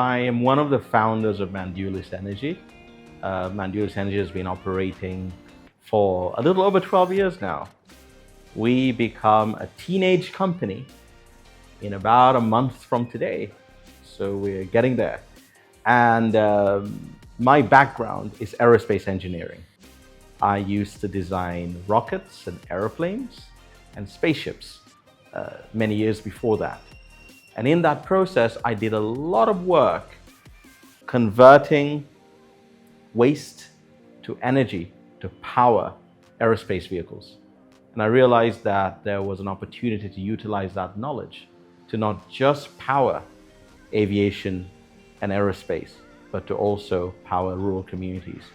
I am one of the founders of Mandulis Energy. Mandulis Energy has been operating for a little over 12 years now. We become a teenage company in about a month from today. So we're getting there. And my background is aerospace engineering. I used to design rockets and airplanes and spaceships many years before that. And in that process, I did a lot of work converting waste to energy to power aerospace vehicles. And I realized that there was an opportunity to utilize that knowledge to not just power aviation and aerospace, but to also power rural communities.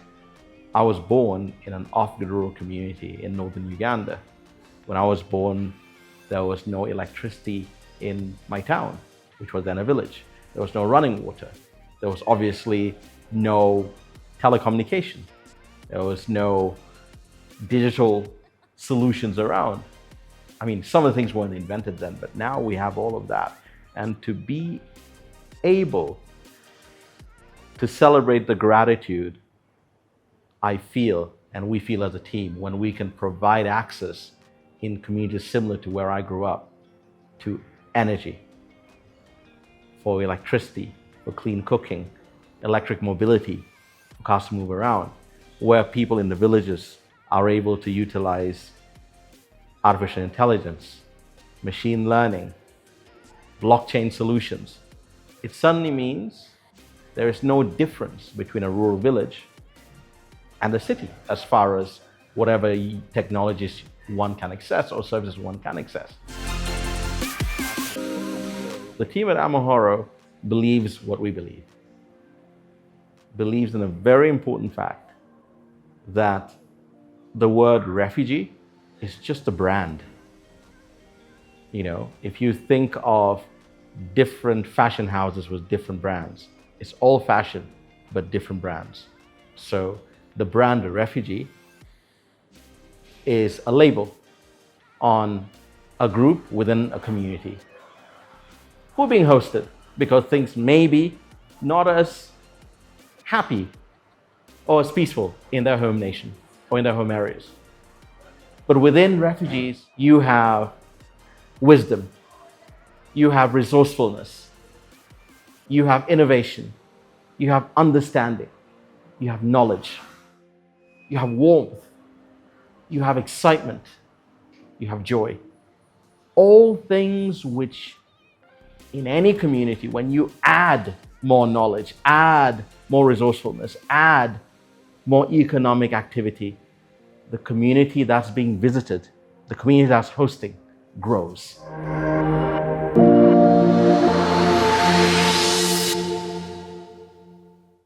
I was born in an off-grid rural community in northern Uganda. When I was born, there was no electricity in my town, which was then a village. There was no running water. There was obviously no telecommunication. There was no digital solutions around. I mean, some of the things weren't invented then, but now we have all of that. And to be able to celebrate the gratitude I feel and we feel as a team when we can provide access in communities similar to where I grew up to energy, for electricity, for clean cooking, electric mobility, for cars to move around, where people in the villages are able to utilize artificial intelligence, machine learning, blockchain solutions. It suddenly means there is no difference between a rural village and a city as far as whatever technologies one can access or services one can access. The team at Amahoro believes what we believe. Believes in a very important fact that the word refugee is just a brand. You know, if you think of different fashion houses with different brands, it's all fashion, but different brands. So the brand refugee is a label on a group within a community who are being hosted because things may be not as happy or as peaceful in their home nation or in their home areas. But within refugees, you have wisdom, you have resourcefulness, you have innovation, you have understanding, you have knowledge, you have warmth, you have excitement, you have joy. All things which in any community, when you add more knowledge, add more resourcefulness, add more economic activity, the community that's being visited, the community that's hosting grows.